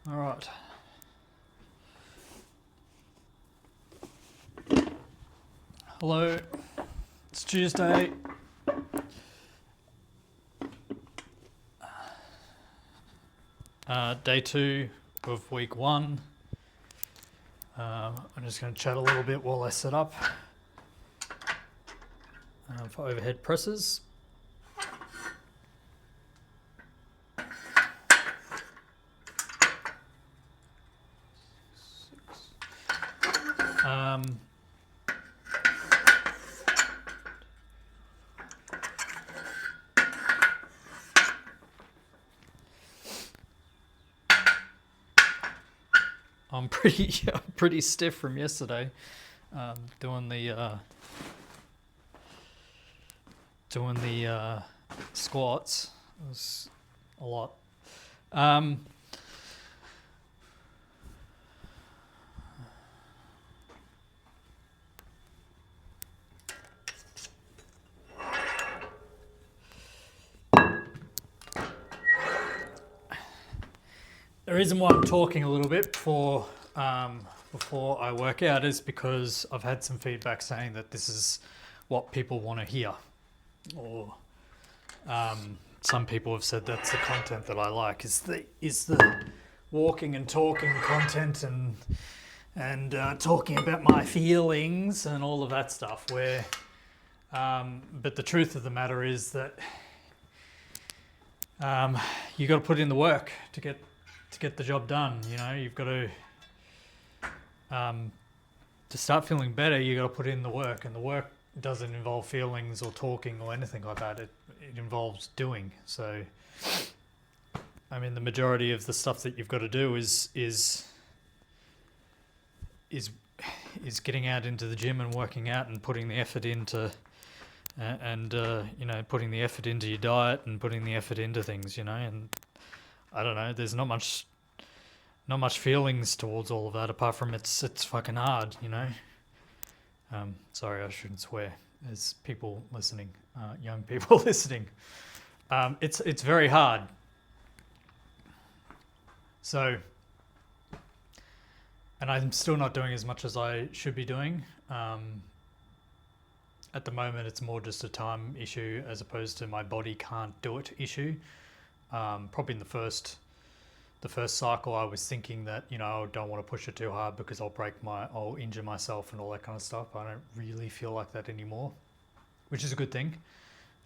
All right. Hello. It's Tuesday. Day 2 of week 1. I'm just going to chat a little bit while I set up for overhead presses. I'm pretty stiff from yesterday, doing the squats. It was a lot. The reason why I'm talking a little bit before I work out is because I've had some feedback saying that this is what people want to hear, or some people have said that's the content that I like, is the walking and talking content and talking about my feelings and all of that stuff. But the truth of the matter is that you got to put in the work to get the job done. You know, you've got to start feeling better. You got to put in the work, and the work doesn't involve feelings or talking or anything like that. It involves doing. So, I mean, the majority of the stuff that you've got to do is getting out into the gym and working out and putting the effort into putting the effort into your diet and putting the effort into things, and I don't know, there's not much feelings towards all of that apart from it's fucking hard, Sorry, I shouldn't swear. There's people listening, young people listening. It's very hard. So, and I'm still not doing as much as I should be doing. At the moment, it's more just a time issue as opposed to my body can't do it issue. Probably in the first cycle, I was thinking that, I don't want to push it too hard because I'll injure myself and all that kind of stuff. I don't really feel like that anymore, which is a good thing.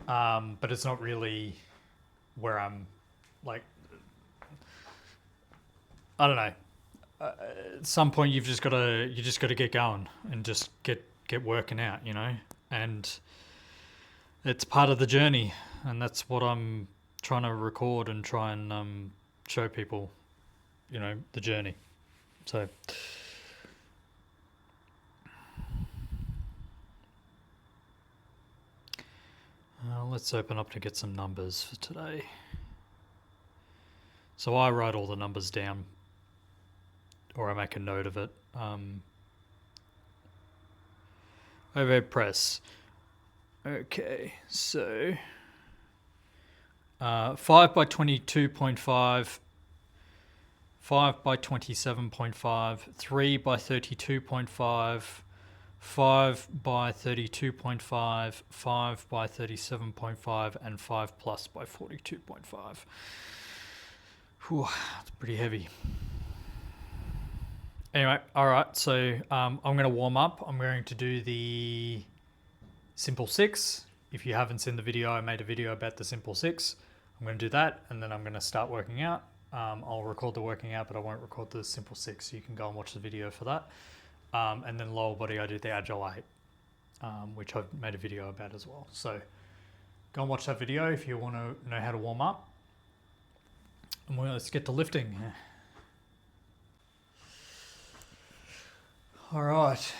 But it's not really where I'm like, I don't know. At some point, you just got to get going and just get working out, and it's part of the journey, and that's what I'm trying to record and try and show people, the journey. So let's open up to get some numbers for today. So I write all the numbers down, or I make a note of it. Overhead press. Okay, so 5 by 22.5, 5 by 27.5, 3 by 32.5, 5 by 32.5, 5 by 37.5, and 5 plus by 42.5. Whew, it's pretty heavy. Anyway, all right, so I'm going to warm up. I'm going to do the Simple 6. If you haven't seen the video, I made a video about the Simple 6. I'm going to do that, and then I'm going to start working out. I'll record the working out, but I won't record the Simple 6, so you can go and watch the video for that. And then lower body, I did the Agile 8, which I've made a video about as well. So go and watch that video if you want to know how to warm up. And let's get to lifting. All right.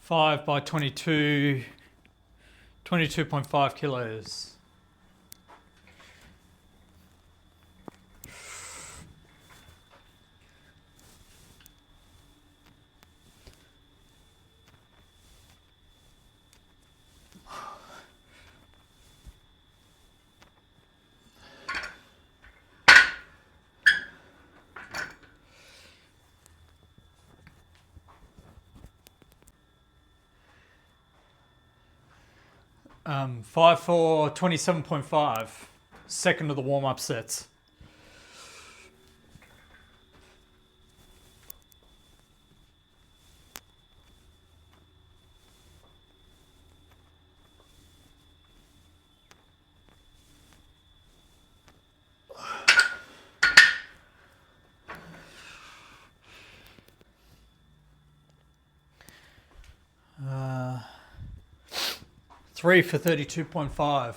5 by 22.5 kilos. 5 for 27.5. Second of the warm-up sets. Uh, 3 for 32.5.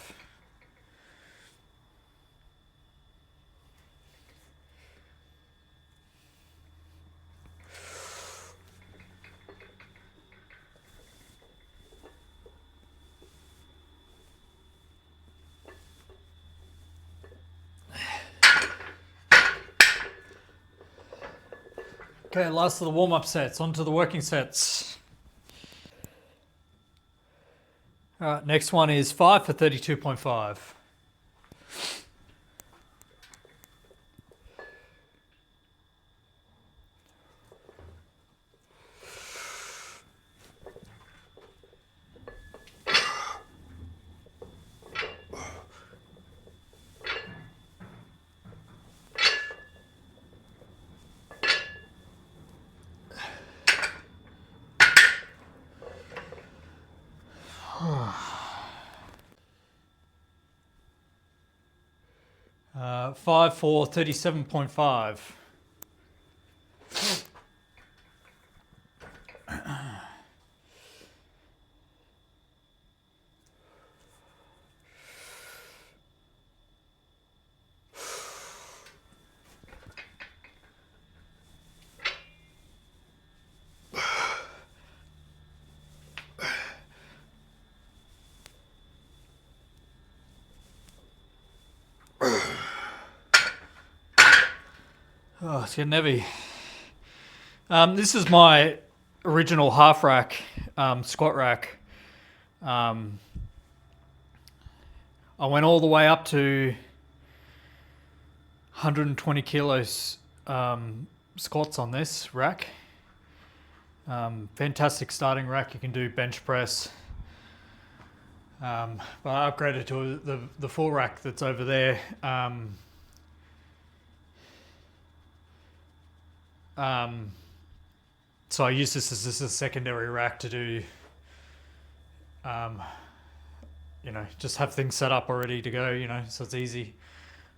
Okay, last of the warm-up sets. On to the working sets. All right, next one is 5 for 32.5. Five for 37.5. Oh, it's getting heavy. This is my original half rack, squat rack. I went all the way up to 120 kilos squats on this rack. Fantastic starting rack. You can do bench press. But I upgraded to the full rack that's over there. So I use this as a secondary rack to do, just have things set up already to go, so it's easy.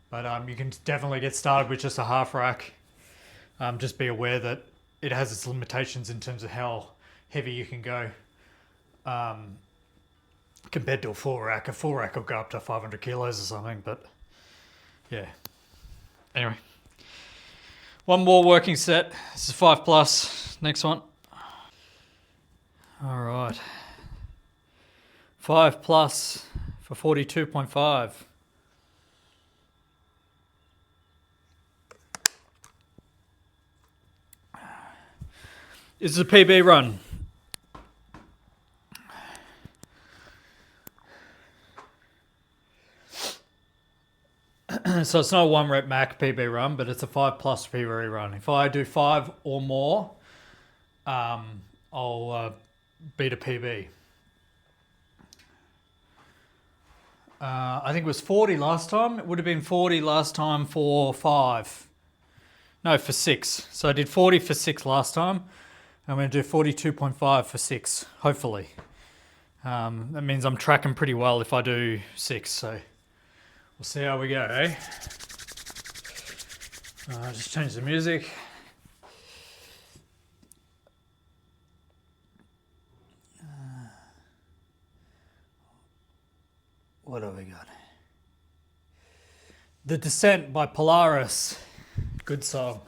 But you can definitely get started with just a half rack. Just be aware that it has its limitations in terms of how heavy you can go compared to a full rack. A full rack will go up to 500 kilos or something, but yeah. Anyway. One more working set. This is 5 plus. Next one. All right. 5 plus for 42.5. This is a PB run. So it's not a 1 rep max PB run, but it's a 5 plus PB run. If I do 5 or more, I'll beat a PB. I think it was 40 last time. It would have been 40 last time for 5. No, for 6. So I did 40 for 6 last time. I'm going to do 42.5 for 6, hopefully. That means I'm tracking pretty well if I do 6, so we'll see how we go, eh? Just change the music. What have we got? The Descent by Polaris. Good song.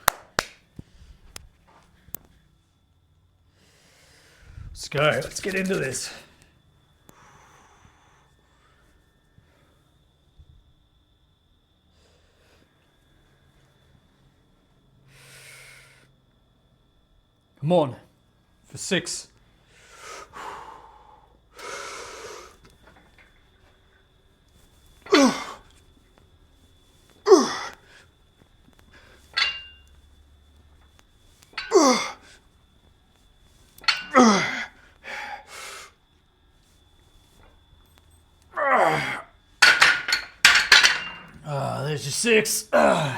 Let's go. Let's get into this. Come on. For 6. your 6. All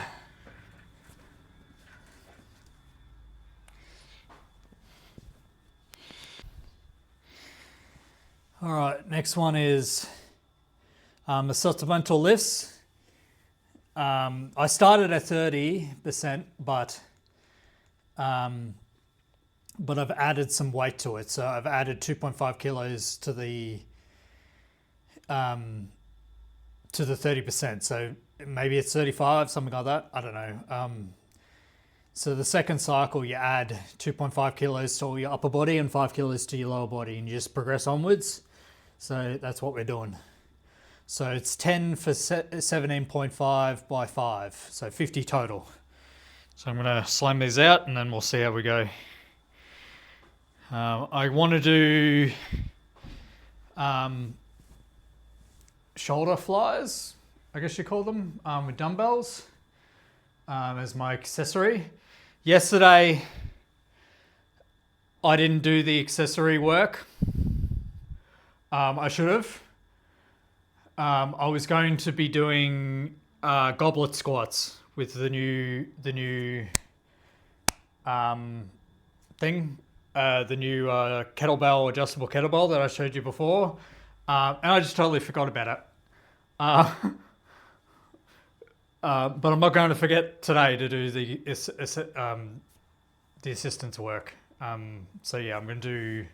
right, next one is the supplemental lifts. I started at 30%, but I've added some weight to it. So I've added 2.5 kilos to the 30%. So maybe it's 35, something like that. I don't know. So the second cycle, you add 2.5 kilos to your upper body and 5 kilos to your lower body, and you just progress onwards. So that's what we're doing. So it's 10 for 17.5 by 5, so 50 total. So I'm going to slam these out and then we'll see how we go. I want to do shoulder flies, I guess you call them, with dumbbells as my accessory. Yesterday, I didn't do the accessory work. I should have. I was going to be doing goblet squats with the new thing, the new kettlebell, adjustable kettlebell that I showed you before, and I just totally forgot about it. But I'm not going to forget today to do the assistance work. So yeah, I'm going to do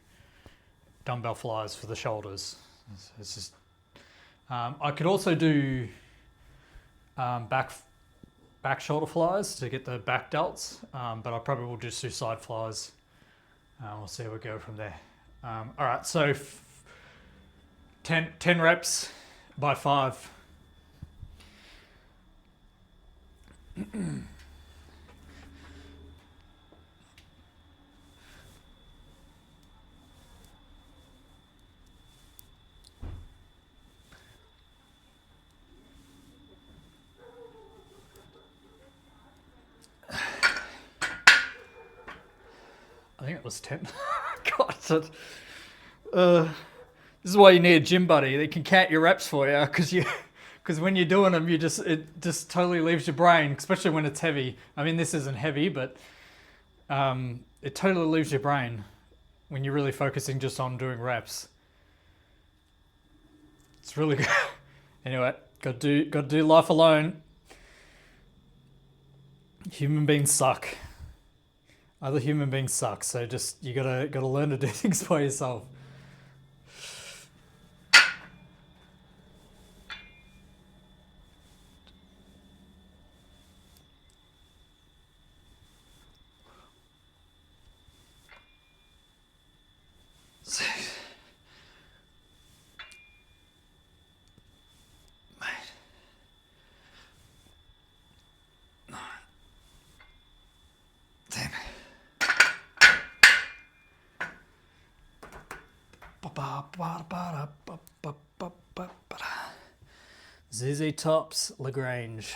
dumbbell flies for the shoulders. It's just I could also do back shoulder flies to get the back delts, but I probably will just do side flies. We'll see how we go from there. All right, so 10 reps by 5. I think it was 10. God, this is why you need a gym buddy. They can count your reps for you, because when you're doing them, it just totally leaves your brain, especially when it's heavy. I mean, this isn't heavy, but it totally leaves your brain when you're really focusing just on doing reps. It's really good. Anyway, got to do life alone. Human beings suck. Other human beings suck, so just you gotta learn to do things by yourself. ZZ Top's Lagrange.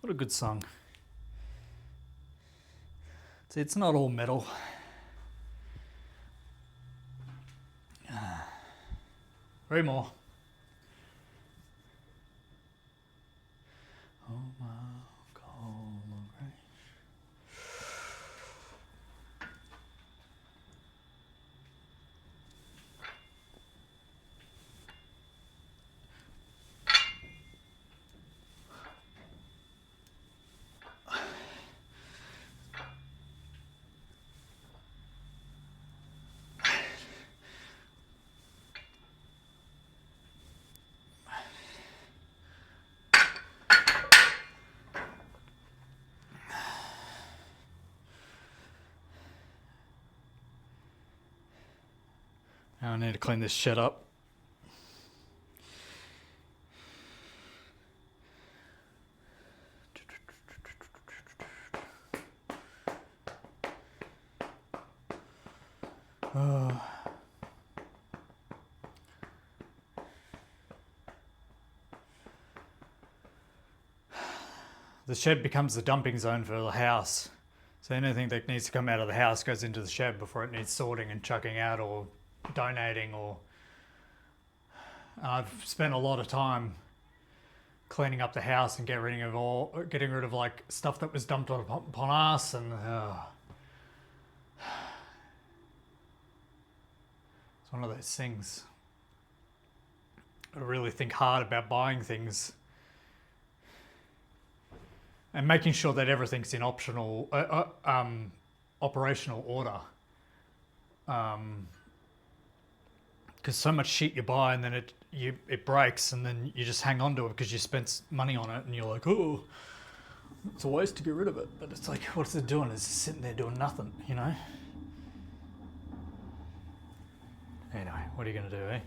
What a good song. See, it's not all metal. Three more. Oh my God, Lagrange. Now I need to clean this shit up. The shed becomes the dumping zone for the house. So anything that needs to come out of the house goes into the shed before it needs sorting and chucking out or donating. Or I've spent a lot of time cleaning up the house and getting rid of like stuff that was dumped upon us, and it's one of those things. I really think hard about buying things and making sure that everything's in operational order. Because so much shit you buy and then it breaks, and then you just hang on to it because you spent money on it, and you're like, oh, it's a waste to get rid of it. But it's like, what's it doing? It's just sitting there doing nothing, you know? Anyway, what are you going to do, eh?